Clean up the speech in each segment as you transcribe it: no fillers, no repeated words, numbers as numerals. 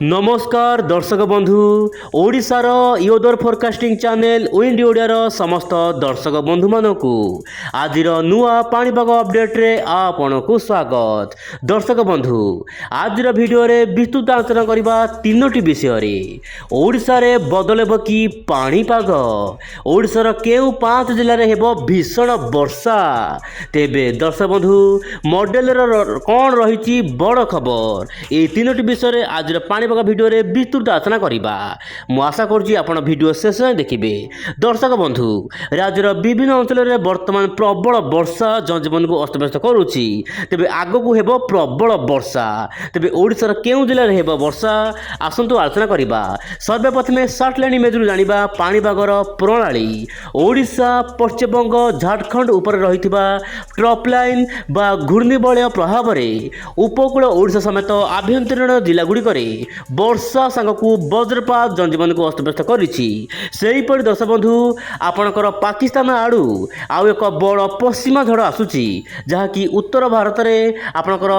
नमस्कार दर्शक बंधु ओडिशार इवेदर फोरकास्टिंग चैनल विंड ओडियार समस्त दर्शक बंधु मानकु आजिर नुआ पाणीपाग अपडेट रे आपण को स्वागत। दर्शक बंधु आजिर वीडियो रे विस्तृत आलोचना करबा तीनोटी विषय रे ओडिशा रे बदलेब कि पाणीपाग, ओडिशार केउ 5 जिल्ला रे हेबो भीषण वर्षा। तेबे दर्शक बंधु मॉडल कौन रही बड़ खबर ए तीनोटी विषय रे आजिर पाणीपाग भिडियो रे विस्तृत आलोचना करिबा। मु आशा करछि आपण भिडियो शेष जाए देखिबे। दर्शक बंधु राज्यर विभिन्न अंचल रे वर्तमान प्रबल वर्षा जनजीवन को अस्तव्यस्त करुछि। तेबे आगो को हेबो प्रबल वर्षा। तेबे ओडिशार केउ जिल्ला रे हेबो वर्षा आसंतु आलोचना करिबा। सर्वप्रथमे सैटेलाइट इमेज रु जानिबा पाणीपागर प्रणाली। ओडिशा पश्चिमबंग झारखंड ऊपर रहिथिबा ट्रफ लाइन बा घूर्णिबलय प्रभाव रे उपकूल ओडिशा समेत आभ्यंतरीण जिला गुड़िकरे वर्षा सांगकू वज्रपात जनजीवन को अस्तव्यस्त करिछि। सेहीपरि दर्शक बंधु आपणकर पाकिस्तान आड़ू आउ एक बड़ पश्चिमा झड़ आसुछि जहाँकि उत्तर भारत में आपणकर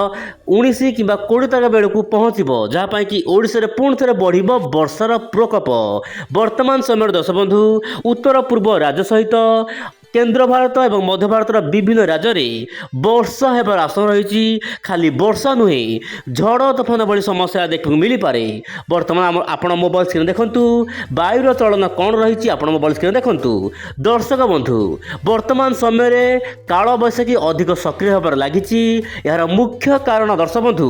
19 कि 20 तारिख बेलू पहुँचब, जहाँपाई कि ओडिशा रे पुणी थे बढ़िब वर्षार प्रकोप। वर्तमान समय दर्शक बंधु उत्तर पूर्व राज्य सहित केंद्र भारत एवं मध्य भारत विभिन्न राज्य में वर्षा होबार आशंका रही। खाली वर्षा नुहे झड़ तोफान भली समस्या देखा मिल पारे। बर्तमान आपण मोबाइल स्क्रीन देखंतु वायुर चलन कौन रही आप मोबाइल स्क्रीन देखंतु। दर्शक बंधु वर्तमान समय काल बैशाखी अधिक सक्रिय होबार लगी। यार मुख्य कारण दर्शक बंधु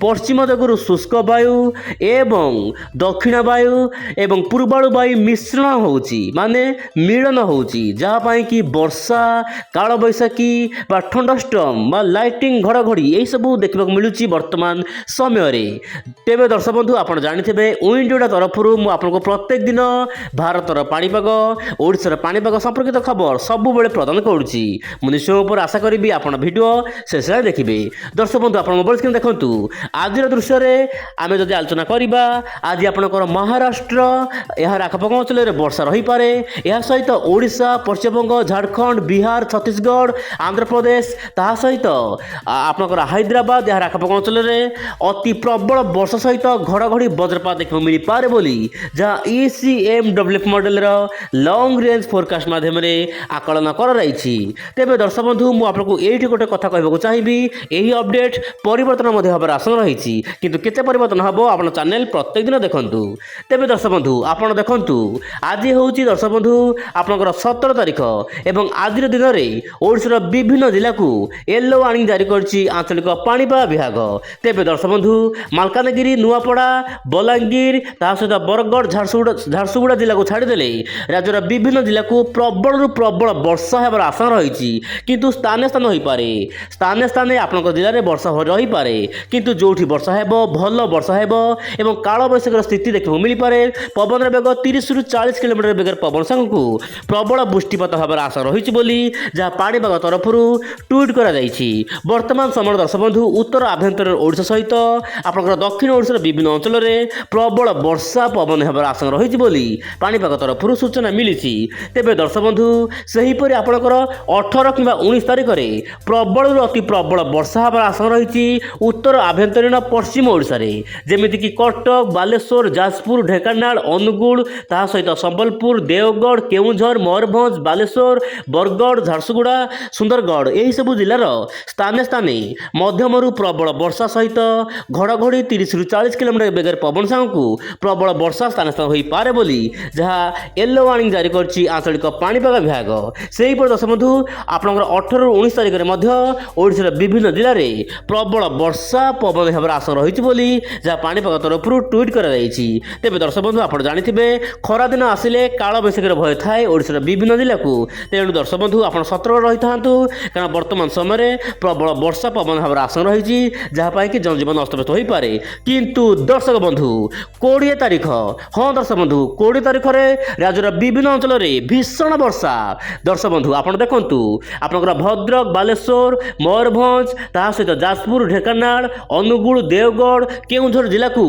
पश्चिम दिगरू शुष्क वायु एवं दक्षिण वायु एवं पूर्वाणु वायु मिश्रण होउची माने मिलन होउची, जहाँपाई कि वर्षा काल बैशाखी बा थंडरस्टॉर्म बा लाइटिंग घड़घड़ी यही सब देखा मिलूँ वर्तमान समय। तेरे दर्शक बंधु आप जानते विंड ओडिया तरफ मुझे प्रत्येक दिन भारतर पाणीपाग ओडिशार पाणीपाग संपर्कित खबर सबुबले प्रदान करुच्ची। निश्चय आशा करी आप भिडियो शेष देखिए। दर्शक बंधु आप मोबाइल स्क्रीन देखूँ। आज दृश्य में आम जब आलोचना करवा आज आपंकर महाराष्ट्र यार आखपाख अंचल वर्षा रही पारे। यह सहित ओडिशा पश्चिमबंग झारखंड बिहार छत्तीसगढ़ आंध्र प्रदेश ता सहित आपंकर हैदराबाद यार आखपाख अंचल अति प्रबल वर्षा सहित घड़घड़ी वज्रपात देखा मिल पारे बोली जहाँ ECMWF model long range forecast माध्यम आकलन कराई। तेरे दर्शक बंधु मुझे ये गोटे कथा कहूँ चाहिए यही अपडेट परिवर्तन होबार आशंका रही किंतु केते परिवर्तन हम आप चैनल प्रत्येक दिन देखूँ। तेरे दर्शक बंधु आप देखु आज हूँ दर्शक बंधु आपंकर 17 तारिख एवं आज दिन में ओडिशार विभिन्न जिला को येलो वार्निंग जारी करछि आंचलिक पाणीपाग विभाग। तेरे दर्शक बंधु मालकानगिरी नुआपड़ा बलांगीर ता सहित बरगढ़ झारसुगुड़ा जिला को छाड़देले राज्यर विभिन्न जिला को प्रबल प्रबल वर्षा होबार आशंका रही किंतु स्थानीय स्थान हो पारे स्थानीय स्थान आपंक जिले में वर्षा रही पारे किंतु जोठी वर्षा हेबो भल वर्षा हेबो एवं काल बैशाखीर स्थिति देखा मिल पारे। पवन बेग 30 रु 40 किलोमीटर बेगर पवन सांगू प्रबल वृष्टिपात होबार आशा रही बोली जहाँ पाणीपाग तरफ ट्वीट करा जायछि। वर्तमान समय दर्शक बंधु उत्तर आभ्यंतरीण ओडिशा सहित आपंकर दक्षिण ओडिशार विभिन्न अंचल में प्रबल वर्षा पवन होबार आशंका रही बोली पाणीपाग तरफ सूचना मिली। तेरे दर्शक बंधु सेहीपरि आपंकर 18 कि 19 तारिख में प्रबल अति प्रबल वर्षा होबार आशंका रही उत्तर आभ्यंतरीण पश्चिम ओडिशा रे जेमिति कि कटक बालेश्वर जाजपुर ढेंकानाल अनुगुल ता सहित संबलपुर देवगढ़ केउंझर मयूरभंज बालेश्वर बरगढ़ झारसुगुड़ा सुंदरगढ़ यही सब जिलार स्थानीय स्थाने मध्यमरु प्रबल वर्षा सहित घड़घड़ी 30 रु 40 किलोमीटर बेगर पवन सांगू प्रबल वर्षा स्थान स्थान हो पारे बोली जहाँ येलो वार्निंग जारी करछि आंचलिक पाणीपाग विभाग। सेहीपरि दर्शक बंधु आपंकर 18 रु 19 तारिख में ओडिशार विभिन्न जिले में प्रबल वर्षा पवन होबार आशंका रही बोली जहाँ पाणीपाग तरफ ट्वीट कराई। तेरे दर्शक बंधु आप जानते खरा दिन आसिले काल बैशाखीर भय थाए ओडिशार विभिन्न जिला को। तेणु दर्शक बंधु आप सतर्क रही था कारण वर्तमान समय प्रबल वर्षा पवन होबार आशंका रही जहाँपाई कि जनजीवन अस्तव्यस्त हो पारे। किंतु दर्शक बंधु 20 तारिख हाँ दर्शक बंधु 20 तारिख में राज्यर विभिन्न अंचल में भीषण वर्षा। दर्शक बंधु आप देखु आपंकर भद्रक बालेश्वर मयूरभंज ता सहित जाजपुर ढेंकानाल अनुगुल देवगढ़ केउंझर जिला को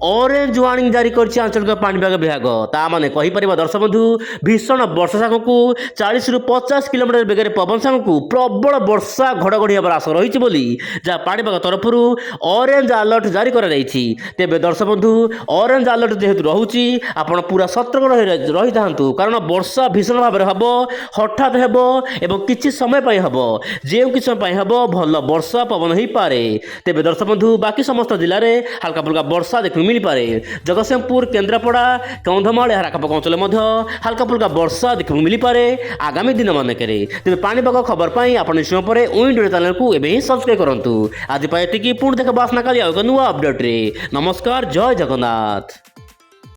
ऑरेंज वार्निंग जारी करछि आंचलिक पाणीपाग विभाग। ता माने कहि परिबा दर्शक बंधु भीषण वर्षा सांगकू 40 40ରୁ 50 କିଲୋମିଟର ବେଗରେ ପବନ ସାଙ୍ଗକୁ ପ୍ରବଳ ବର୍ଷା ଘଡ଼ଘଡ଼ି ହେବାର ଆଶା ରହିଛି ବୋଲି ଯାହା ପାଣିପାଗ ତରଫରୁ ଅରେଞ୍ଜ ଆଲର୍ଟ ଜାରି କରାଯାଇଛି। ତେବେ ଦର୍ଶକ ବନ୍ଧୁ, ଅରେଞ୍ଜ ଆଲର୍ଟ ଯେହେତୁ ରହୁଛି ଆପଣ ପୁରା ସତର୍କ ରହିଥାନ୍ତୁ, କାରଣ ବର୍ଷା ଭୀଷଣ ଭାବରେ ହେବ, ହଠାତ୍ ହେବ ଏବଂ କିଛି ସମୟ ପାଇଁ ହେବ। ଯେଉଁ କିଛି ସମୟ ପାଇଁ ହେବ ଭଲ ବର୍ଷା ପବନ ହୋଇପାରେ। ତେବେ ଦର୍ଶକ ବନ୍ଧୁ, ବାକି ସମସ୍ତ ଜିଲ୍ଲାରେ ହାଲକା ଫୁଲକା ବର୍ଷା ଦେଖିବାକୁ ମିଳିପାରେ। ଜଗତସିଂହପୁର, କେନ୍ଦ୍ରାପଡ଼ା, କନ୍ଧମାଳ ଏହାର ଆଖପାଖ ଅଞ୍ଚଳରେ ମଧ୍ୟ ହାଲକା ଫୁଲକା ବର୍ଷା ଦେଖିବାକୁ ମିଳିପାରେ ଆଗାମୀ ଦିନମାନଙ୍କରେ। ତେବେ ପାଣିପାଗ ଖବର ପାଇଁ ଆପଣ ନିଶ୍ଚୟ ପରେ ୱିଣ୍ଡ ଓଡ଼ିଆ ଚ୍ୟାନେଲକୁ ଏବେ ହିଁ ସବସ୍କ୍ରାଇବ କରନ୍ତୁ। ଆଜି ପାଇଁ ଏତିକି, ପୁଣି ଦେଖା ବାସ୍ନା କାଲି ଆଉ ଏକ ନୂଆ ଅପଡେଟ୍ରେ। ନମସ୍କାର, ଜୟ ଜଗନ୍ନାଥ।